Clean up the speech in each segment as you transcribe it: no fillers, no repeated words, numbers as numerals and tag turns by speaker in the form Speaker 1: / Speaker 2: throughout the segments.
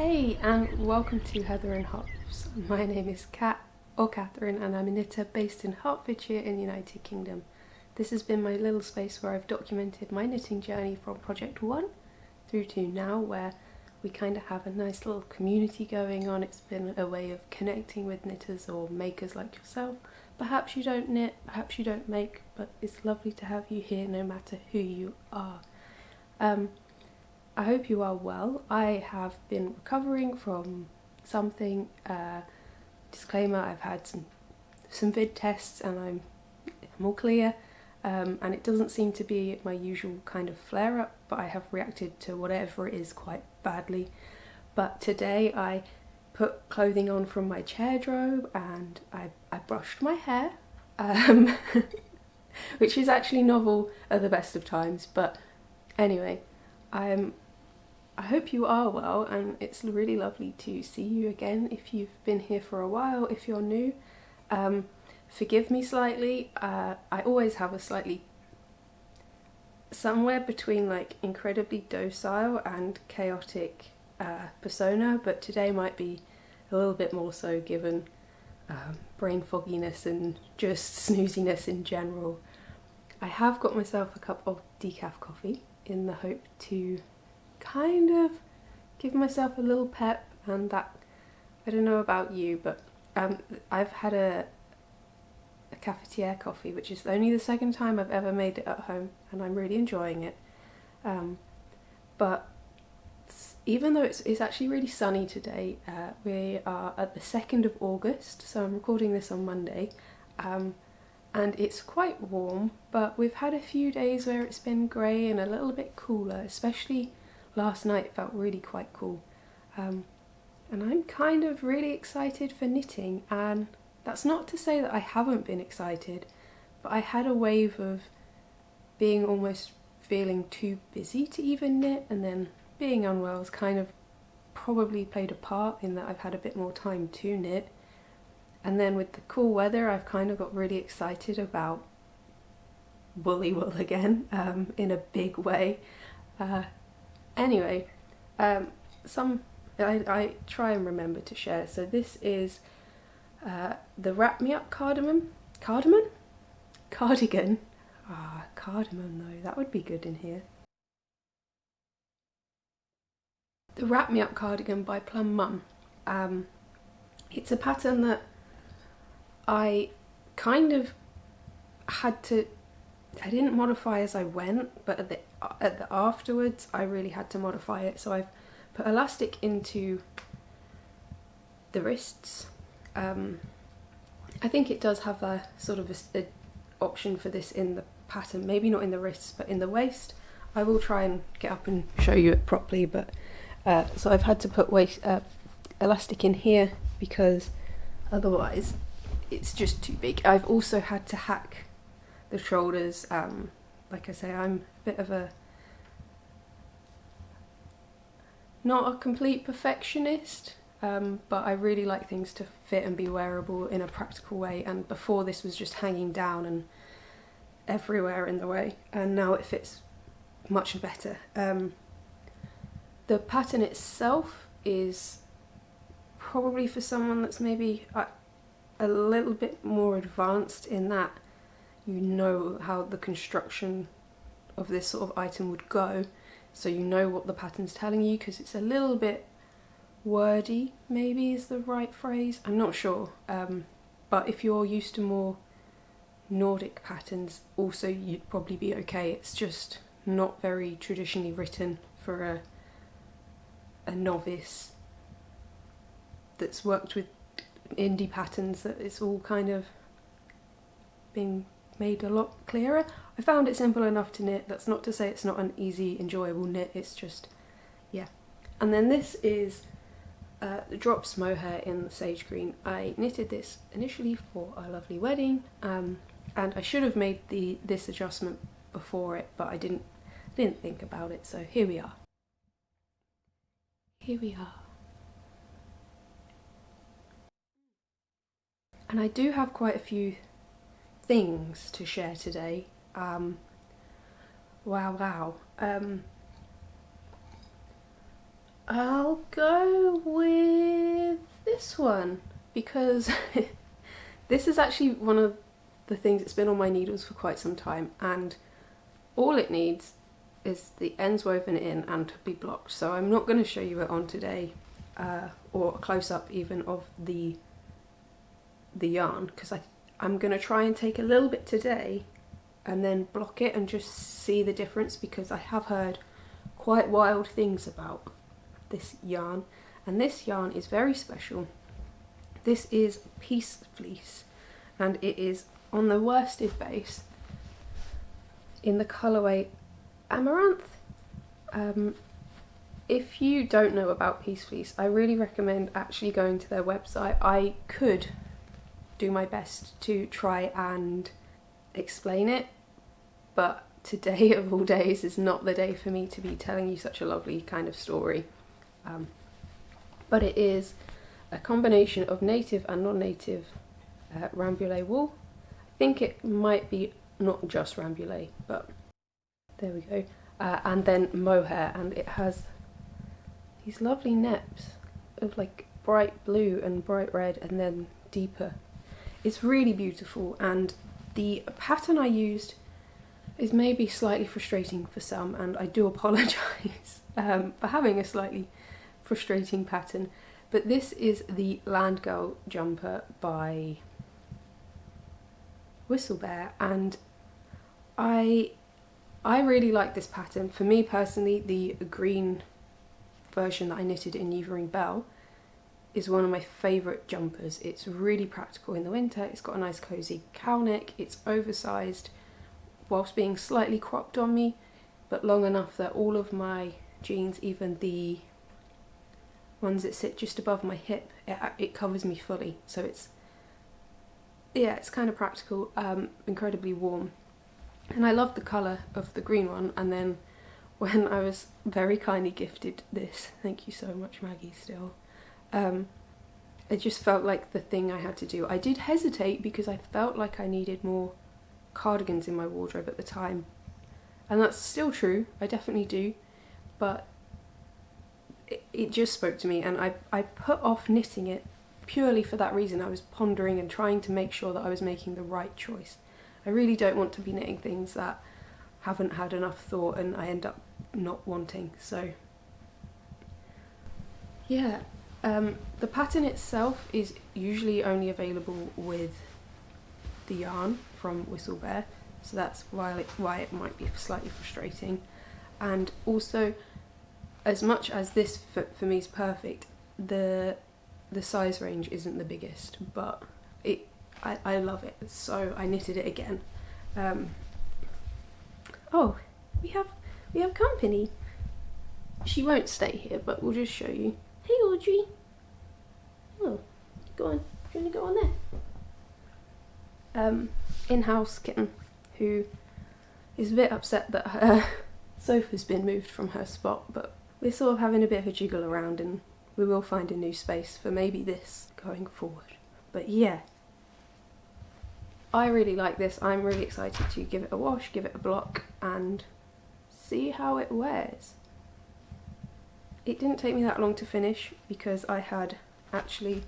Speaker 1: Hey, and welcome to Heather and Hops. My name is Kat, or Catherine, and I'm a knitter based in Hertfordshire in the United Kingdom. This has been my little space where I've documented my knitting journey from Project 1 through to now, where we kind of have a nice little community going on. It's been a way of connecting with knitters or makers like yourself. Perhaps you don't knit, perhaps you don't make, but it's lovely to have you here no matter who you are. I hope you are well. I have been recovering from something. Disclaimer, I've had some vid tests and I'm all clear, and it doesn't seem to be my usual kind of flare-up, but I have reacted to whatever it is quite badly. But today I put clothing on from my chair drobe and I brushed my hair, which is actually novel at the best of times, but anyway, I hope you are well, and it's really lovely to see you again if you've been here for a while. If you're new, forgive me slightly. I always have a slightly somewhere between like incredibly docile and chaotic persona, but today might be a little bit more so given brain fogginess and just snooziness in general. I have got myself a cup of decaf coffee in the hope to kind of give myself a little pep, and that, I don't know about you, but I've had a cafetiere coffee, which is only the second time I've ever made it at home, and I'm really enjoying it. But even though it's actually really sunny today, we are at the 2nd of August, so I'm recording this on Monday, and it's quite warm, but we've had a few days where it's been grey and a little bit cooler, especially last night felt really quite cool. And I'm kind of really excited for knitting, and that's not to say that I haven't been excited, but I had a wave of being almost feeling too busy to even knit, and then being unwell has kind of probably played a part in that I've had a bit more time to knit. And then with the cool weather, I've kind of got really excited about woolly wool again, in a big way. Anyway, I try and remember to share. So this is the Wrap Me Up Cardigan. Cardamom though, that would be good in here. The Wrap Me Up Cardigan by Plum Mum. It's a pattern that I kind of had to, I didn't modify as I went, but at the afterwards I really had to modify it. So I've put elastic into the wrists. I think it does have a sort of a option for this in the pattern, maybe not in the wrists but in the waist. I will try and get up and show you it properly, but so I've had to put elastic in here because otherwise it's just too big. I've also had to hack the shoulders. Like I say, I'm a bit of not a complete perfectionist, but I really like things to fit and be wearable in a practical way, and before this was just hanging down and everywhere in the way, and now it fits much better. The pattern itself is probably for someone that's maybe a little bit more advanced in that you know how the construction of this sort of item would go, so you know what the pattern's telling you, because it's a little bit wordy, maybe is the right phrase, I'm not sure, but if you're used to more Nordic patterns also you'd probably be okay. It's just not very traditionally written for a novice that's worked with indie patterns, that it's all kind of being made a lot clearer. I found it simple enough to knit. That's not to say it's not an easy, enjoyable knit, it's just, yeah. And then this is the Drops Mohair in the Sage Green. I knitted this initially for a lovely wedding, and I should have made this adjustment before it, but I didn't think about it, so here we are. Here we are. And I do have quite a few things to share today. Wow. I'll go with this one because this is actually one of the things that's been on my needles for quite some time, and all it needs is the ends woven in and to be blocked. So I'm not going to show you it on today, or a close-up even of the yarn, because I'm going to try and take a little bit today and then block it and just see the difference, because I have heard quite wild things about this yarn, and this yarn is very special. This is Peace Fleece, and it is on the worsted base in the colourway Amaranth. If you don't know about Peace Fleece, I really recommend actually going to their website. I could do my best to try and explain it, but today of all days is not the day for me to be telling you such a lovely kind of story. But it is a combination of native and non-native Rambouillet wool. I think it might be not just Rambouillet, but there we go. And then mohair, and it has these lovely neps of like bright blue and bright red and then deeper. It's really beautiful, and the pattern I used is maybe slightly frustrating for some, and I do apologise for having a slightly frustrating pattern, but this is the Land Girl jumper by Whistlebear, and I really like this pattern. For me personally, the green version that I knitted in Yvering Belle is one of my favourite jumpers. It's really practical in the winter, it's got a nice cosy cow neck, it's oversized whilst being slightly cropped on me, but long enough that all of my jeans, even the ones that sit just above my hip, it covers me fully. So it's kind of practical, incredibly warm. And I love the colour of the green one, and then when I was very kindly gifted this, thank you so much Maggie still, it just felt like the thing I had to do. I did hesitate because I felt like I needed more cardigans in my wardrobe at the time, and that's still true, I definitely do, but it just spoke to me, and I put off knitting it purely for that reason. I was pondering and trying to make sure that I was making the right choice. I really don't want to be knitting things that haven't had enough thought and I end up not wanting. So yeah, the pattern itself is usually only available with the yarn from Whistlebear, so that's why it might be slightly frustrating. And also, as much as this for me is perfect, the size range isn't the biggest, but I love it, so I knitted it again. Oh, we have company. She won't stay here, but we'll just show you. Hey Audrey. Oh, go on. Do you want to go on there? In-house kitten, who is a bit upset that her sofa's been moved from her spot, but we're sort of having a bit of a jiggle around, and we will find a new space for maybe this going forward. But yeah, I really like this. I'm really excited to give it a wash, give it a block, and see how it wears. It didn't take me that long to finish because I had actually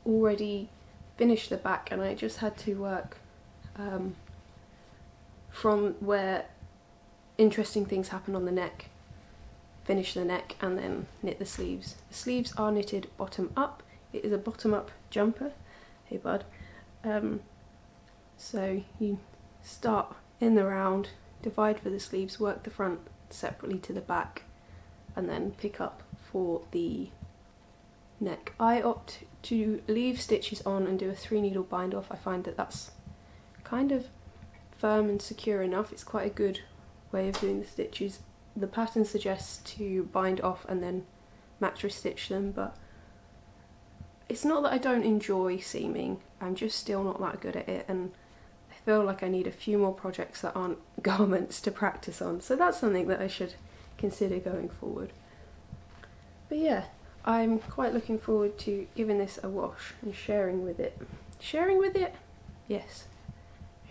Speaker 1: already finished the back, and I just had to work from where interesting things happen on the neck, finish the neck, and then knit the sleeves. The sleeves are knitted bottom up. It is a bottom up jumper. Hey bud. So you start in the round, divide for the sleeves, work the front separately to the back, and then pick up for the neck. I opt to leave stitches on and do a 3-needle bind off. I find that that's kind of firm and secure enough. It's quite a good way of doing the stitches. The pattern suggests to bind off and then mattress stitch them, but it's not that I don't enjoy seaming, I'm just still not that good at it, and I feel like I need a few more projects that aren't garments to practice on, so that's something that I should consider going forward. But yeah, I'm quite looking forward to giving this a wash and sharing with it. Sharing with it? Yes.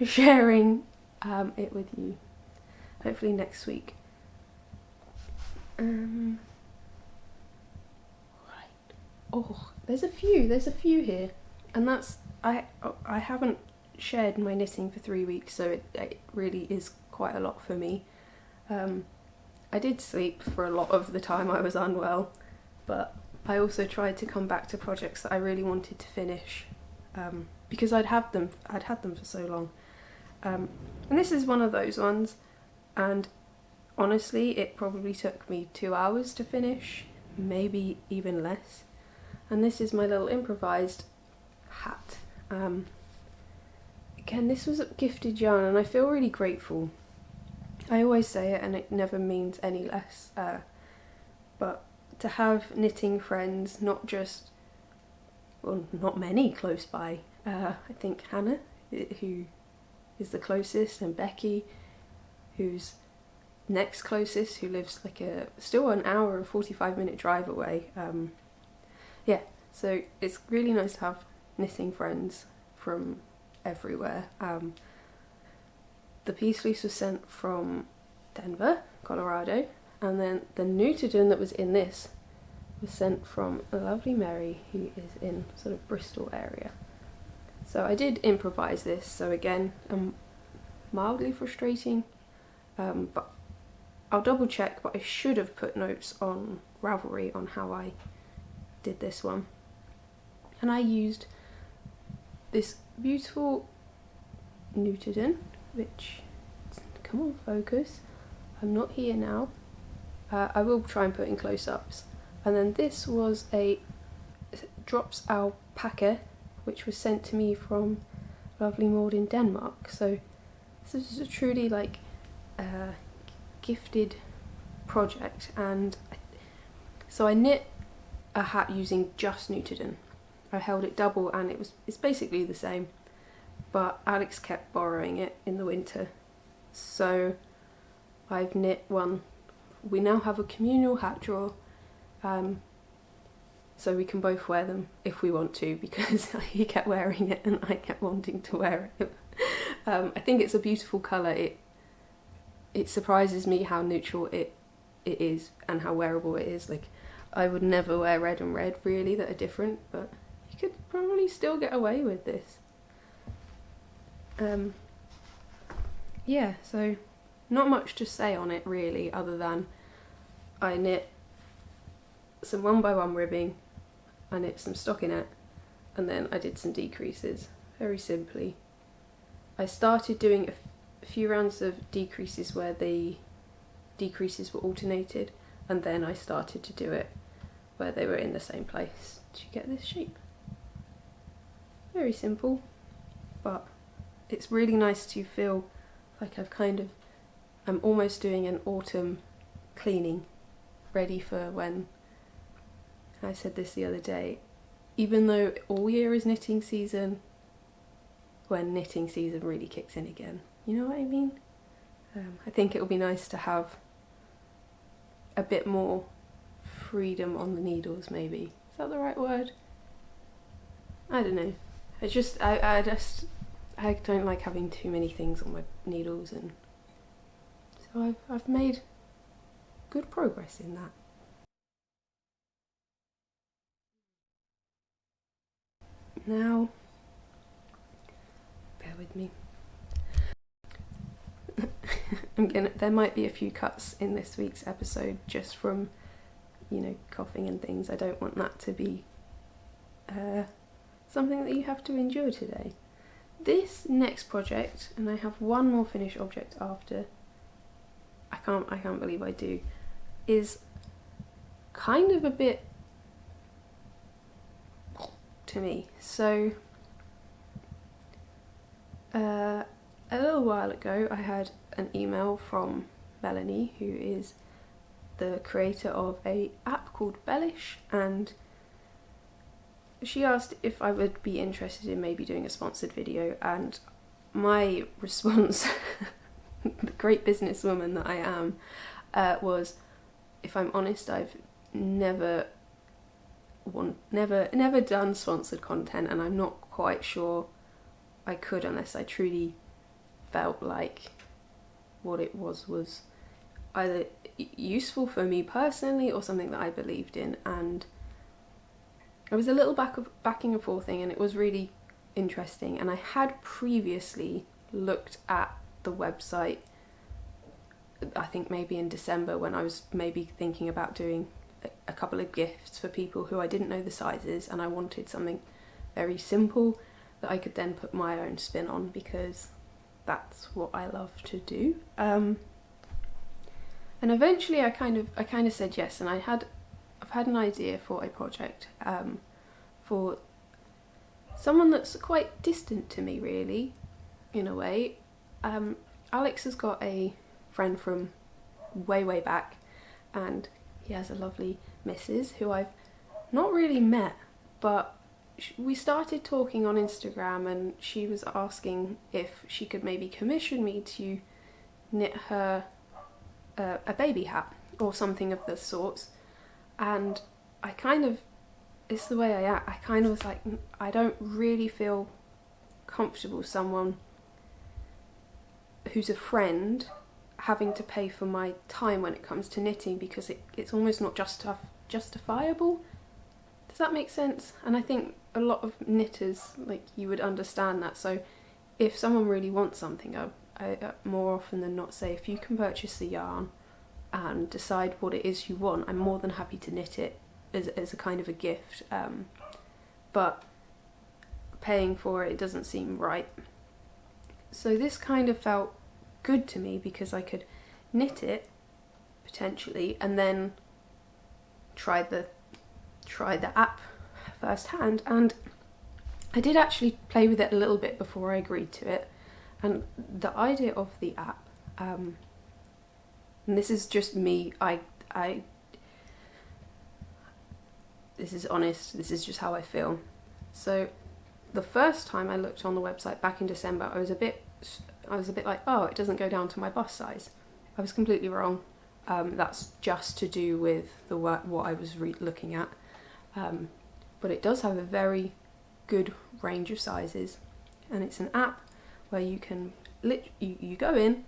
Speaker 1: Sharing it with you. Hopefully next week. Oh, there's a few here, and that's, I haven't shared my knitting for 3 weeks, so it really is quite a lot for me. I did sleep for a lot of the time I was unwell, but I also tried to come back to projects that I really wanted to finish, because I'd had them for so long. And this is one of those ones, and honestly it probably took me 2 hours to finish, maybe even less. And this is my little improvised hat. Again, this was gifted yarn, and I feel really grateful. I always say it and it never means any less, but to have knitting friends, not just, well, not many close by. I think Hannah, who is the closest, and Becky, who's next closest, who lives like still an hour and 45-minute drive away. Yeah, so it's really nice to have knitting friends from everywhere. The Peace Fleece was sent from Denver, Colorado, and then the Newtoden that was in this was sent from a lovely Mary, who is in sort of Bristol area. So I did improvise this, so again, mildly frustrating, but I'll double check, but I should have put notes on Ravelry on how I did this one. And I used this beautiful Newtoden, which, come on, focus, I'm not here now. I will try and put in close-ups. And then this was a Drops alpaca, which was sent to me from lovely Maud in Denmark. So this is a truly like gifted project, and so I knit a hat using just Newtoden. I held it double, and it's basically the same, but Alex kept borrowing it in the winter, so I've knit one. We now have a communal hat drawer, so we can both wear them if we want to, because he kept wearing it and I kept wanting to wear it. I think it's a beautiful colour. It surprises me how neutral it is and how wearable it is. Like, I would never wear red and red really that are different, but you could probably still get away with this. Yeah, so not much to say on it really, other than I knit some 1x1 ribbing, I knit some stockinette, and then I did some decreases, very simply. I started doing a few rounds of decreases where the decreases were alternated, and then I started to do it where they were in the same place to get this shape. Very simple, but it's really nice to feel like I'm almost doing an autumn cleaning, ready for when, I said this the other day, even though all year is knitting season, when knitting season really kicks in again. You know what I mean? I think it'll be nice to have a bit more freedom on the needles, maybe. Is that the right word? I don't know. I don't like having too many things on my needles, and so I've made good progress in that. Now, bear with me. There might be a few cuts in this week's episode just from, coughing and things. I don't want that to be something that you have to endure today. This next project, and I have one more finished object after, I can't believe I do, is kind of a bit to me. So a little while ago I had an email from Melanie, who is the creator of an app called Bellish, and she asked if I would be interested in maybe doing a sponsored video, and my response, the great businesswoman that I am, was, if I'm honest, I've never done sponsored content, and I'm not quite sure I could unless I truly felt like what it was either useful for me personally or something that I believed in. And it was a little backing and forthing, and it was really interesting. And I had previously looked at the website, I think maybe in December, when I was maybe thinking about doing a couple of gifts for people who I didn't know the sizes, and I wanted something very simple that I could then put my own spin on, because that's what I love to do. And eventually I kind of said yes, and I've had an idea for a project for someone that's quite distant to me, really, in a way. Alex has got a friend from way back, and he has a lovely missus who I've not really met, but we started talking on Instagram, and she was asking if she could maybe commission me to knit her a baby hat or something of the sorts. And it's the way I act, I kind of was like, I don't really feel comfortable someone who's a friend having to pay for my time when it comes to knitting, because it's almost not justifiable. Does that make sense? And I think a lot of knitters, like, you would understand that. So if someone really wants something, I more often than not say, if you can purchase the yarn and decide what it is you want, I'm more than happy to knit it as a kind of a gift. But paying for it doesn't seem right. So this kind of felt good to me, because I could knit it potentially and then try the app firsthand. And I did actually play with it a little bit before I agreed to it. And the idea of the app, and this is just me, this is honest, this is just how I feel. So the first time I looked on the website back in December, I was a bit like, oh, it doesn't go down to my bust size. I was completely wrong. That's just to do with what I was looking at. But it does have a very good range of sizes, and it's an app where you can you go in,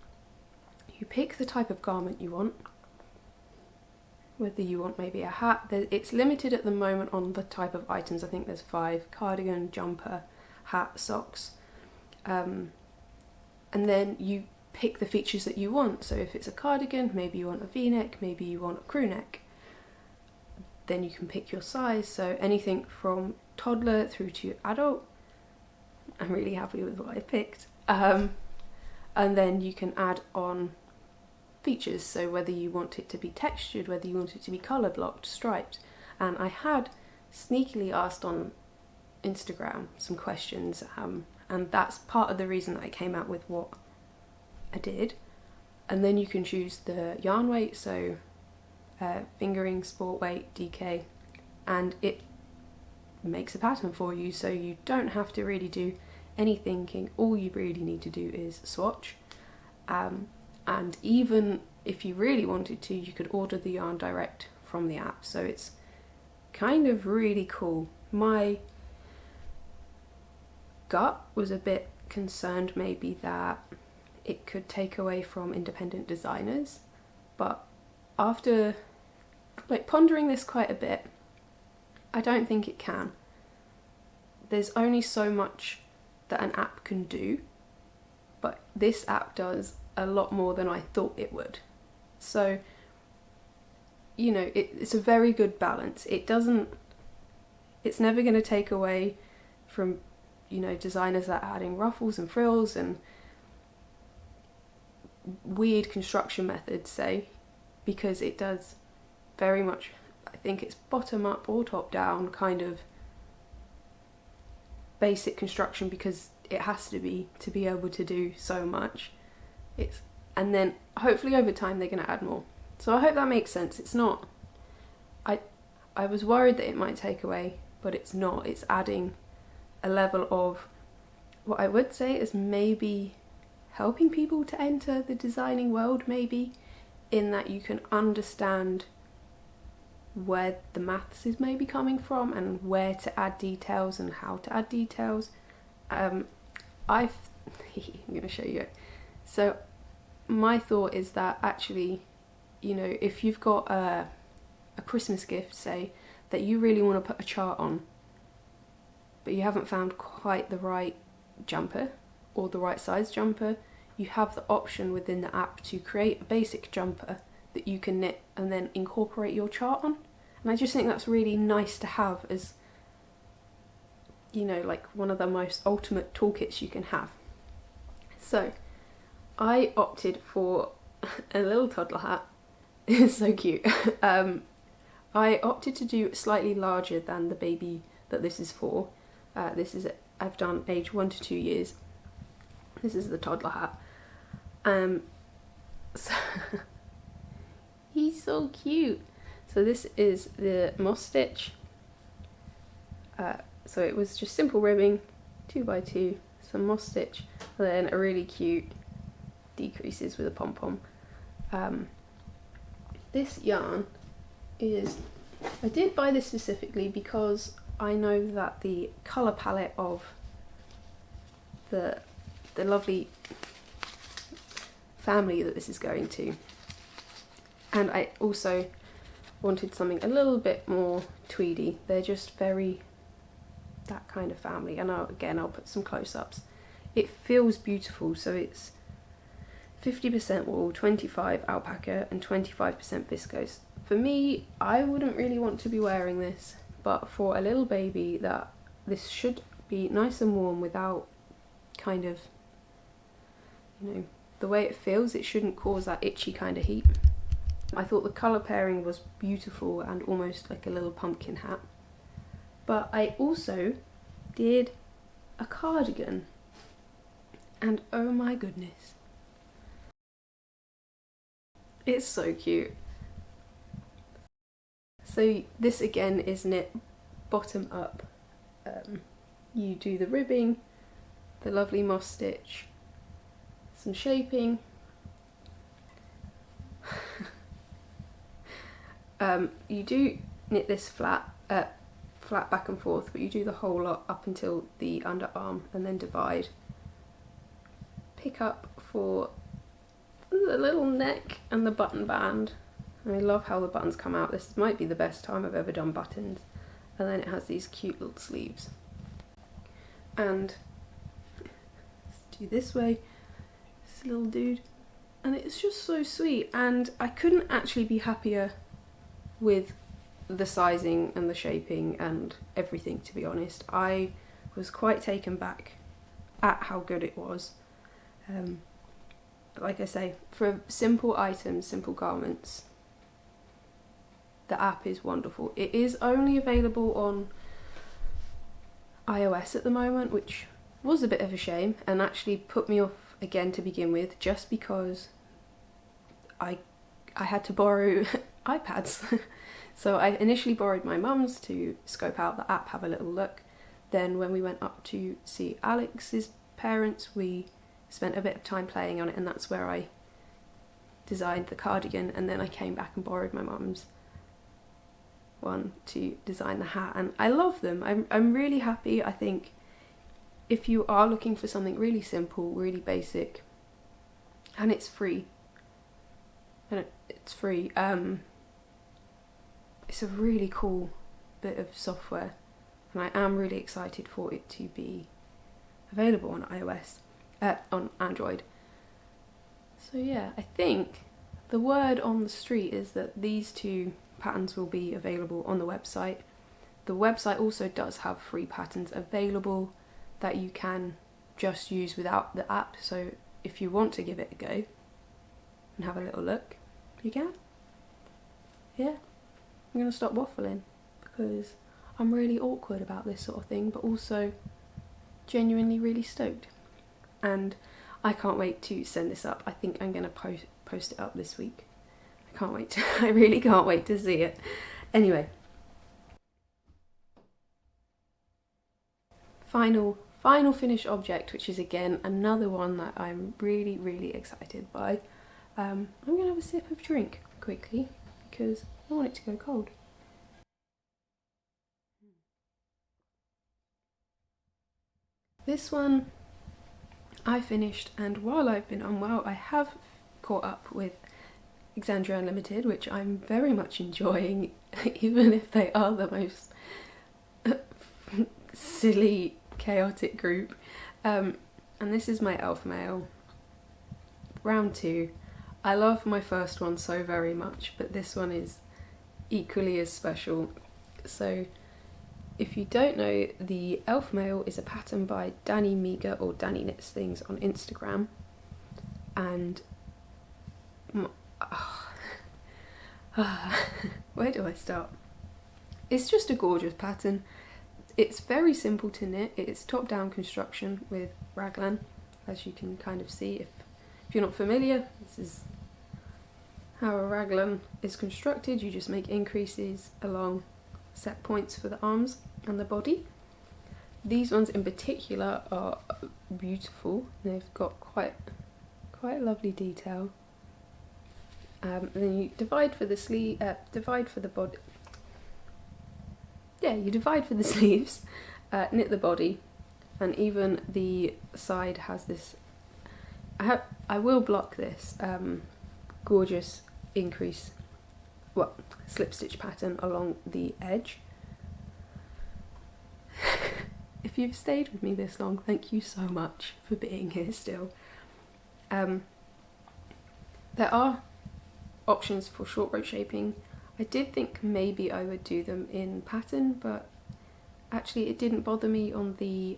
Speaker 1: you pick the type of garment you want, whether you want maybe a hat. It's limited at the moment on the type of items. I think there's 5: cardigan, jumper, hat, socks. And then you pick the features that you want. So if it's a cardigan, maybe you want a v-neck, maybe you want a crew neck. Then you can pick your size, so anything from toddler through to adult. I'm really happy with what I picked. And then you can add on features, so whether you want it to be textured, whether you want it to be colour blocked, striped. And I had sneakily asked on Instagram some questions, and that's part of the reason that I came out with what I did. And then you can choose the yarn weight, so fingering, sport weight, DK, and it makes a pattern for you, so you don't have to really do any thinking. All you really need to do is swatch. And even if you really wanted to, you could order the yarn direct from the app, so it's kind of really cool. My gut was a bit concerned maybe that it could take away from independent designers, but after pondering this quite a bit, I don't think it can. There's only so much that an app can do, but this app does a lot more than I thought it would. So, you know, it's a very good balance. It's never going to take away from, you know, designers that are adding ruffles and frills and weird construction methods, say, because it does very much, I think it's bottom up or top down kind of basic construction, because it has to be able to do so much. And then hopefully over time they're going to add more. So I hope that makes sense. It's not, I was worried that it might take away, but it's not. It's adding a level of what I would say is maybe helping people to enter the designing world, maybe, in that you can understand where the maths is maybe coming from and where to add details and how to add details. I'm going to show you it. So my thought is that actually, you know, if you've got a Christmas gift, say, that you really want to put a chart on, but you haven't found quite the right jumper or the right size jumper, you have the option within the app to create a basic jumper that you can knit and then incorporate your chart on. And I just think that's really nice to have as, you know, like one of the most ultimate toolkits you can have. So I opted for a little toddler hat. It's so cute. I opted to do slightly larger than the baby that this is for. I've done age 1 to 2 years. This is the toddler hat. So he's so cute. So this is the moss stitch. So it was just simple ribbing, 2x2, some moss stitch, and then a really cute decreases with a pom-pom. This yarn is, I did buy this specifically because I know that the colour palette of the lovely family that this is going to, and I also wanted something a little bit more tweedy. They're just very that kind of family, and I'll put some close-ups. It feels beautiful, so it's 50% wool, 25 alpaca and 25% viscose. For me, I wouldn't really want to be wearing this, but for a little baby, that this should be nice and warm without kind of, you know, the way it feels, it shouldn't cause that itchy kind of heat. I thought the colour pairing was beautiful and almost like a little pumpkin hat. But I also did a cardigan, and oh my goodness, it's so cute. So this again is knit bottom up. You do the ribbing, the lovely moss stitch, some shaping. You do knit this flat back and forth, but you do the whole lot up until the underarm and then divide. Pick up for the little neck and the button band. I love how the buttons come out. This might be the best time I've ever done buttons. And then it has these cute little sleeves. And let's do this way, this little dude. And it's just so sweet, and I couldn't actually be happier with the sizing and the shaping and everything, to be honest. I was quite taken back at how good it was. Like I say, for simple items, simple garments, the app is wonderful. It is only available on iOS at the moment, which was a bit of a shame and actually put me off again to begin with, just because I had to borrow iPads. So I initially borrowed my mum's to scope out the app, have a little look. Then when we went up to see Alex's parents, we spent a bit of time playing on it, and that's where I designed the cardigan. And then I came back and borrowed my mum's one to design the hat, and I love them. I'm really happy. I think if you are looking for something really simple, really basic, and it's free, it's a really cool bit of software, and I am really excited for it to be available on iOS, on Android. So yeah, I think the word on the street is that these two patterns will be available on the website. The website also does have free patterns available that you can just use without the app, so if you want to give it a go and have a little look, you can. Yeah, I'm going to stop waffling because I'm really awkward about this sort of thing, but also genuinely really stoked. And I can't wait to send this up. I think I'm going to post it up this week. I can't wait to, I really can't wait to see it. Anyway. Final finished object, which is again another one that I'm really excited by. I'm going to have a sip of drink quickly because I want it to go cold. This one I finished, and while I've been unwell, I have caught up with Exandria Unlimited, which I'm very much enjoying, even if they are the most silly, chaotic group. And this is my elf male, round 2. I love my first one so very much, but this one is equally as special. So if you don't know, the elf male is a pattern by Danny Meager, or Danny Knits Things on Instagram, and where do I start? It's just a gorgeous pattern. It's very simple to knit. It's top-down construction with raglan, as you can kind of see. If you're not familiar, this is how a raglan is constructed. You just make increases along set points for the arms and the body. These ones in particular are beautiful. They've got quite a lovely detail. And then you divide for the sleeve, divide for the body. Yeah, you divide for the sleeves, knit the body, and even the side has this. I will block this gorgeous increase, slip stitch pattern along the edge. If you've stayed with me this long, thank you so much for being here still. There are options for short rope shaping. I did think maybe I would do them in pattern, but actually it didn't bother me on the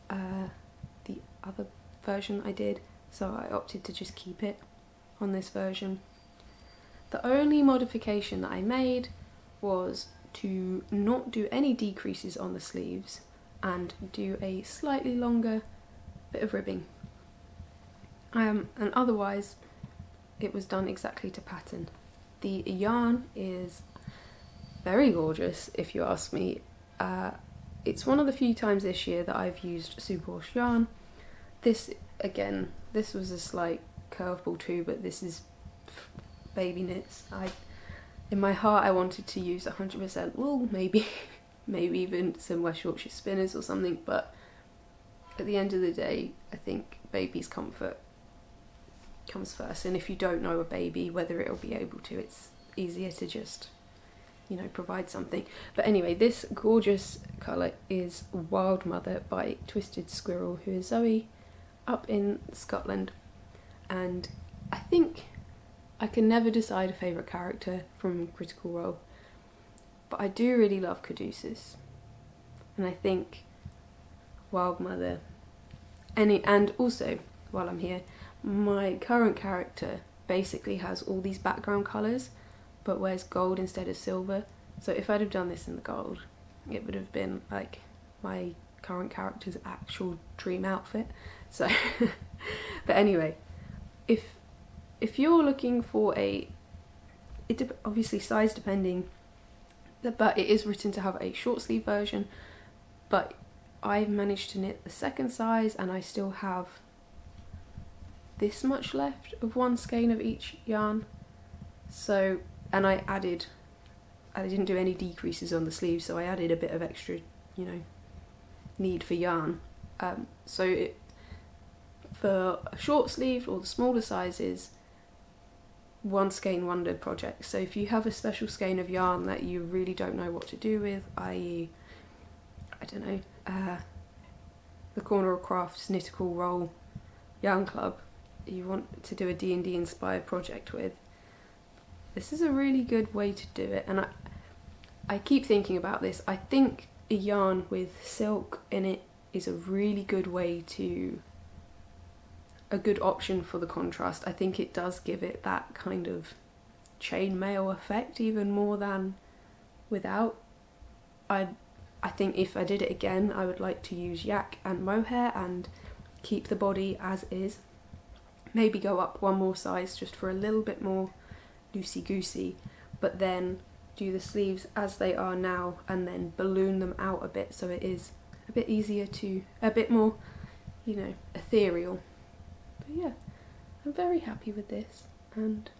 Speaker 1: other version I did, so I opted to just keep it on this version. The only modification that I made was to not do any decreases on the sleeves and do a slightly longer bit of ribbing. And otherwise it was done exactly to pattern. The yarn is very gorgeous, if you ask me. It's one of the few times this year that I've used superwash yarn. This, again, this was a slight curveball too, but this is baby knits. In my heart I wanted to use 100% wool, maybe even some West Yorkshire spinners or something, but at the end of the day I think baby's comfort comes first, and if you don't know a baby whether it'll be able to, it's easier to just, you know, provide something. But anyway, this gorgeous colour is Wild Mother by Twisted Squirrel, who is Zoe up in Scotland, and I think I can never decide a favourite character from Critical Role, but I do really love Caduceus, and I think Wild Mother, and also, while I'm here, my current character basically has all these background colours but wears gold instead of silver, so if I'd have done this in the gold it would have been like my current character's actual dream outfit. So but anyway, if you're looking for obviously size depending, but it is written to have a short sleeve version, but I've managed to knit the second size and I still have this much left of one skein of each yarn. So, and I didn't do any decreases on the sleeves, so I added a bit of extra, you know, need for yarn. For a short sleeve or the smaller sizes, one skein wonder project. So if you have a special skein of yarn that you really don't know what to do with, i.e., I don't know, the Corner of Crafts Knitical Roll Yarn Club, you want to do a D&D inspired project with, this is a really good way to do it. And I keep thinking about this. I think a yarn with silk in it is a really good way to, a good option for the contrast. I think it does give it that kind of chainmail effect even more than without. I think if I did it again, I would like to use yak and mohair and keep the body as is. Maybe go up one more size just for a little bit more loosey-goosey, but then do the sleeves as they are now and then balloon them out a bit so it is a bit easier to, a bit more, you know, ethereal. But yeah, I'm very happy with this, and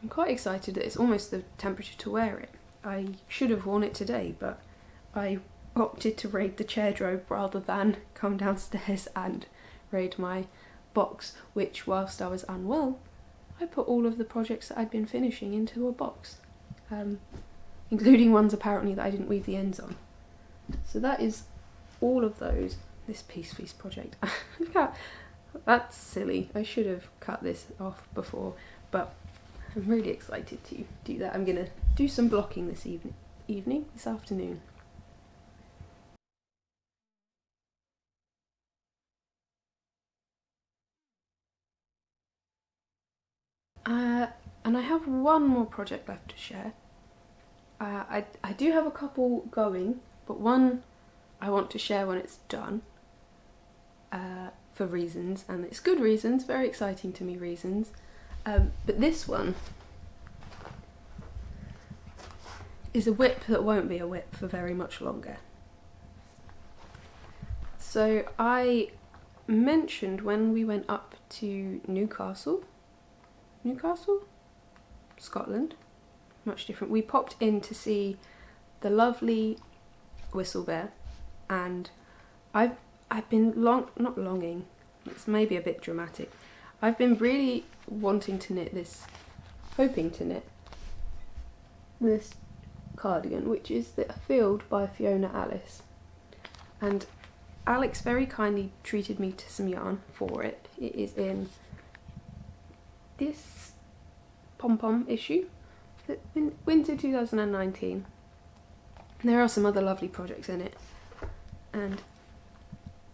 Speaker 1: I'm quite excited that it's almost the temperature to wear it. I should have worn it today, but I opted to raid the wardrobe rather than come downstairs and raid my box, which whilst I was unwell I put all of the projects that I'd been finishing into a box, including ones apparently that I didn't weave the ends on. So that is all of those. This Peace Feast project. That's silly. I should have cut this off before, but I'm really excited to do that. I'm gonna do some blocking this this afternoon. And I have one more project left to share. I do have a couple going, but one I want to share when it's done, for reasons, and it's good reasons, very exciting to me reasons. But this one is a whip that won't be a whip for very much longer. So I mentioned when we went up to Newcastle, Scotland, much different. We popped in to see the lovely Whistle Bear, and I've been not longing, it's maybe a bit dramatic, I've been really wanting to knit this, hoping to knit this cardigan, which is The Field by Fiona Alice, and Alex very kindly treated me to some yarn for it. It is in this pom-pom issue, winter 2019. There are some other lovely projects in it, and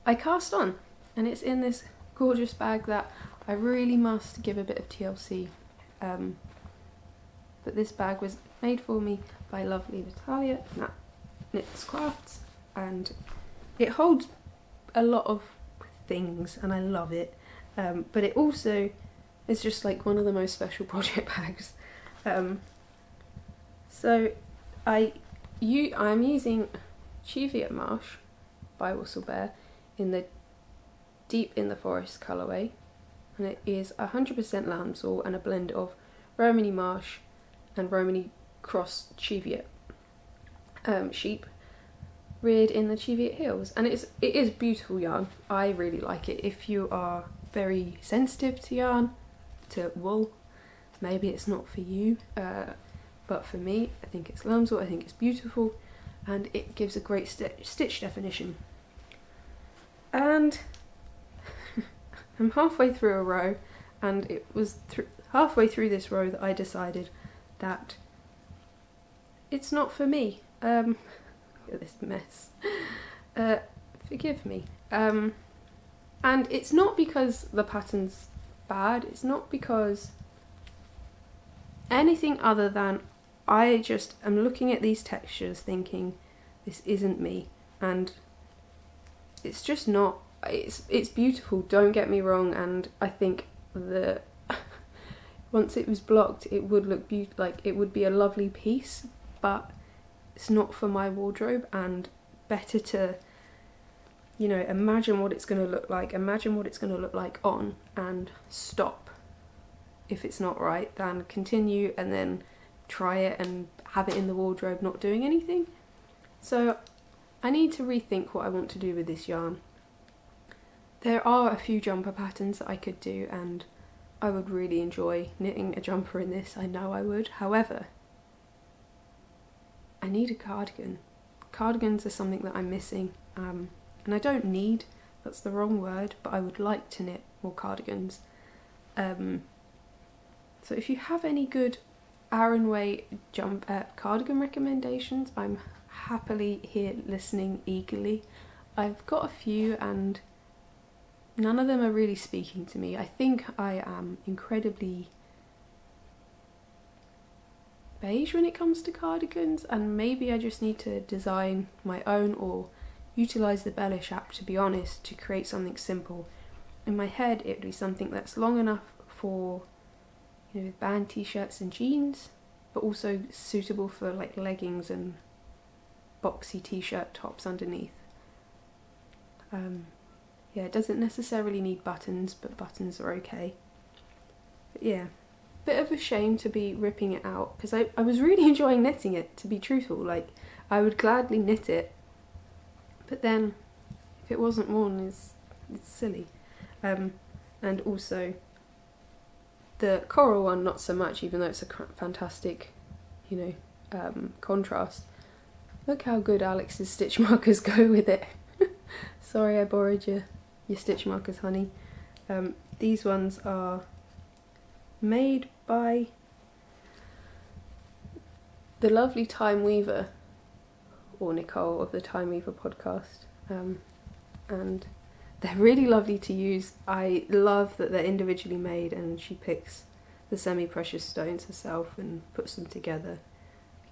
Speaker 1: I cast on, and it's in this gorgeous bag that I really must give a bit of TLC. But this bag was made for me by lovely Natalia at Knits Crafts, and it holds a lot of things and I love it, but it also is just like one of the most special project bags. So I'm using Cheviot Marsh by Whistle Bear in the Deep in the Forest colourway, and it is 100% lambswool and a blend of Romany Marsh and Romany Cross Cheviot sheep, reared in the Cheviot Hills, and it is beautiful yarn. I really like it. If you are very sensitive to yarn, to wool, maybe it's not for you, but for me, I think it's lambswool. I think it's beautiful, and it gives a great stitch definition. And I'm halfway through a row, and it was halfway through this row that I decided that it's not for me. Look at this mess. Forgive me. And it's not because the pattern's bad, it's not because anything other than I just am looking at these textures thinking this isn't me, and it's just not. It's beautiful, don't get me wrong, and I think that once it was blocked it would look like it would be a lovely piece, but it's not for my wardrobe, and better to, you know, imagine what it's going to look like, on, and stop if it's not right, than continue and then try it and have it in the wardrobe not doing anything. So I need to rethink what I want to do with this yarn. There are a few jumper patterns that I could do, and I would really enjoy knitting a jumper in this, I know I would. However, I need a cardigan. Cardigans are something that I'm missing, and I don't need, that's the wrong word, but I would like to knit more cardigans. So if you have any good Aran Way cardigan recommendations, I'm happily here listening eagerly. I've got a few and none of them are really speaking to me. I think I am incredibly beige when it comes to cardigans, and maybe I just need to design my own or utilise the Bellish app, to be honest, to create something simple. In my head it would be something that's long enough for, you know, band t-shirts and jeans, but also suitable for like leggings and boxy t-shirt tops underneath. Yeah, it doesn't necessarily need buttons, but buttons are okay. But yeah, bit of a shame to be ripping it out, because I was really enjoying knitting it, to be truthful. Like, I would gladly knit it, but then if it wasn't worn, it's silly. And also The coral one, not so much, even though it's a fantastic, contrast. Look how good Alex's stitch markers go with it. Sorry I borrowed your stitch markers, honey. These ones are made by the lovely Thyme Weaver, or Nicole of the Thyme Weaver podcast, and they're really lovely to use. I love that they're individually made, and she picks the semi-precious stones herself and puts them together,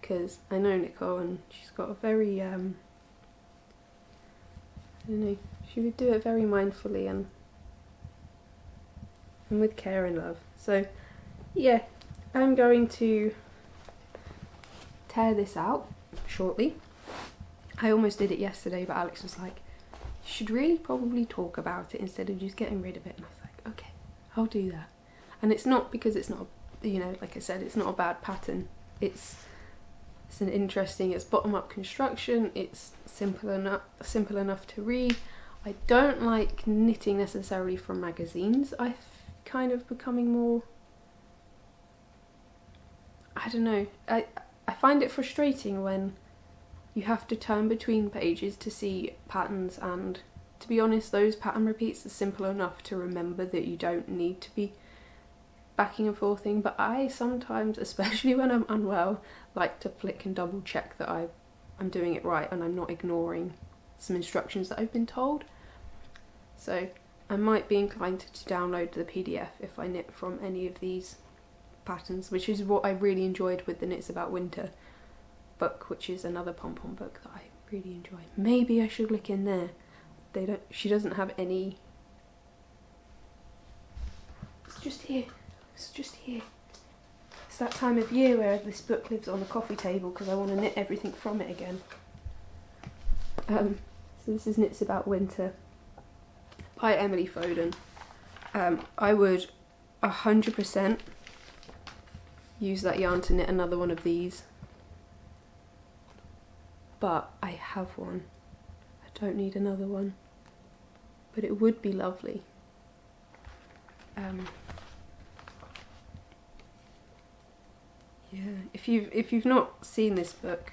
Speaker 1: because I know Nicole and she's got a very, she would do it very mindfully and with care and love. So yeah, I'm going to tear this out shortly. I almost did it yesterday, but Alex was like, you should really probably talk about it instead of just getting rid of it. And I was like, okay, I'll do that. And it's not because it's not, like I said, it's not a bad pattern. It's an interesting, it's bottom-up construction. It's simple enough to read. I don't like knitting necessarily from magazines. I'm kind of becoming more, I don't know. I find it frustrating when you have to turn between pages to see patterns, and to be honest, those pattern repeats are simple enough to remember that you don't need to be backing and forthing. But I sometimes, especially when I'm unwell, like to flick and double check that I'm doing it right and I'm not ignoring some instructions that I've been told. So I might be inclined to download the PDF if I knit from any of these patterns, which is what I really enjoyed with the Knits About Winter book, which is another pom-pom book that I really enjoy. Maybe I should look in there. She doesn't have any. It's just here. It's that time of year where this book lives on the coffee table because I want to knit everything from it again. So this is Knits About Winter by Emily Foden. I would 100% use that yarn to knit another one of these, but I have one. I don't need another one, but it would be lovely. Yeah, if you've not seen this book,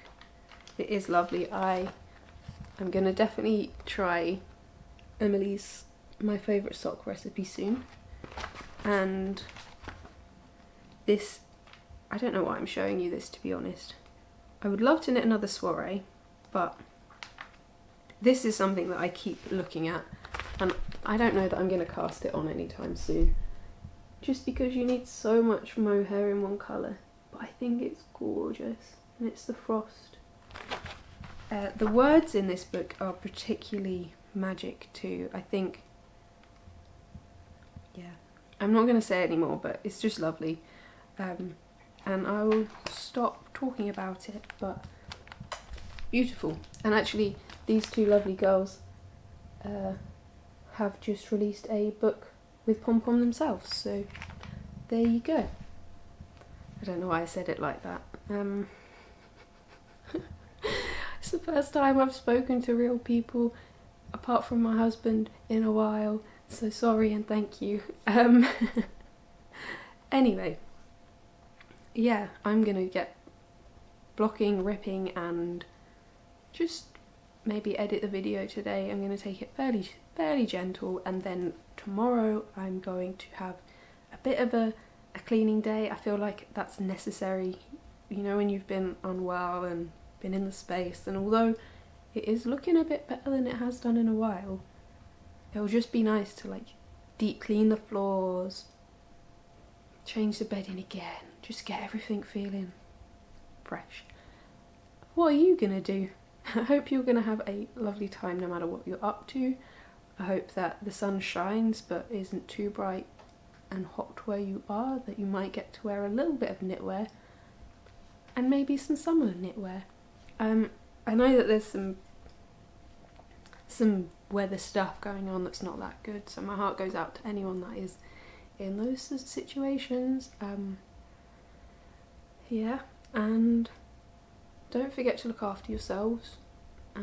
Speaker 1: it is lovely. I'm gonna definitely try Emily's My Favourite Sock recipe soon, and this, I don't know why I'm showing you this, to be honest. I would love to knit another soiree, but this is something that I keep looking at, and I don't know that I'm going to cast it on anytime soon, just because you need so much mohair in one colour. But I think it's gorgeous, and it's the frost. The words in this book are particularly magic too, I think. Yeah, I'm not going to say anymore, but it's just lovely. And I will stop talking about it, but beautiful. And actually, these two lovely girls have just released a book with pom-pom themselves, so there you go. I don't know why I said it like that. It's the first time I've spoken to real people, apart from my husband, in a while, so sorry and thank you. Anyway, yeah, I'm gonna get blocking, ripping, and just maybe edit the video today. I'm gonna take it fairly gentle, and then tomorrow I'm going to have a bit of a cleaning day. I feel like that's necessary, when you've been unwell and been in the space, and although it is looking a bit better than it has done in a while, it'll just be nice to deep clean the floors, change the bedding again, just get everything feeling fresh. What are you gonna do? I hope you're gonna have a lovely time no matter what you're up to. I hope that the sun shines but isn't too bright and hot where you are, that you might get to wear a little bit of knitwear and maybe some summer knitwear. I know that there's some weather stuff going on that's not that good, so my heart goes out to anyone that is in those situations. Yeah, and don't forget to look after yourselves. I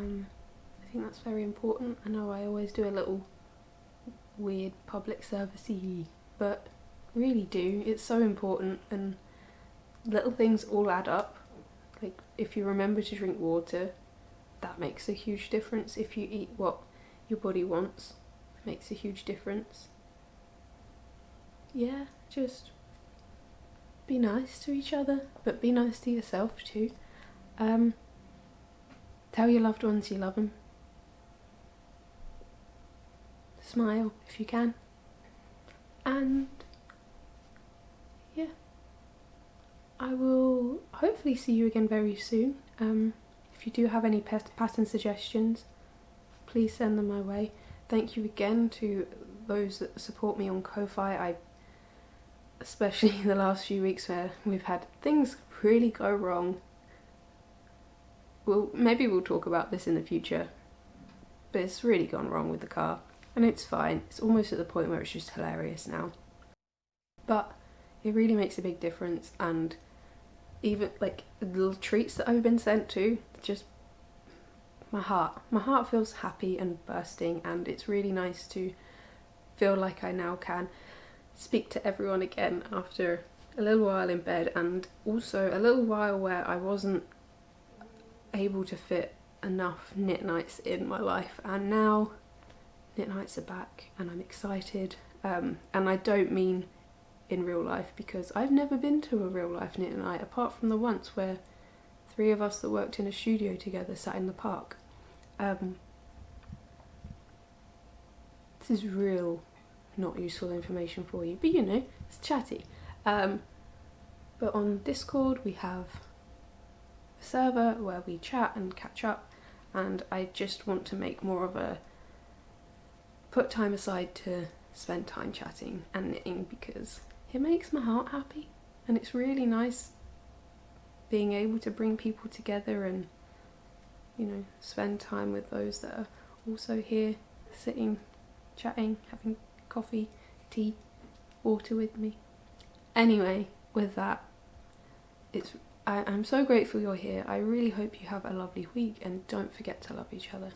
Speaker 1: think that's very important. I know I always do a little weird public service-y, but really do. It's so important, and little things all add up. Like, if you remember to drink water, that makes a huge difference. If you eat what your body wants, it makes a huge difference. Yeah, just be nice to each other, but be nice to yourself too. Tell your loved ones you love them. Smile if you can. And yeah, I will hopefully see you again very soon. If you do have any pattern suggestions, please send them my way. Thank you again to those that support me on Ko-Fi. Especially the last few weeks where we've had things really go wrong. Maybe we'll talk about this in the future, but it's really gone wrong with the car, and it's fine. It's almost at the point where it's just hilarious now. But it really makes a big difference, and even like the little treats that I've been sent to, just my heart feels happy and bursting, and it's really nice to feel like I now can speak to everyone again after a little while in bed, and also a little while where I wasn't able to fit enough knit nights in my life, and now knit nights are back and I'm excited. And I don't mean in real life, because I've never been to a real life knit night apart from the once where 3 of us that worked in a studio together sat in the park. This is real not useful information for you, but you know, it's chatty. But on Discord we have a server where we chat and catch up, and I just want to make more of a put time aside to spend time chatting and knitting, because it makes my heart happy, and it's really nice being able to bring people together and, you know, spend time with those that are also here, sitting, chatting, having coffee, tea, water with me. Anyway, with that, I'm so grateful you're here. I really hope you have a lovely week, and don't forget to love each other.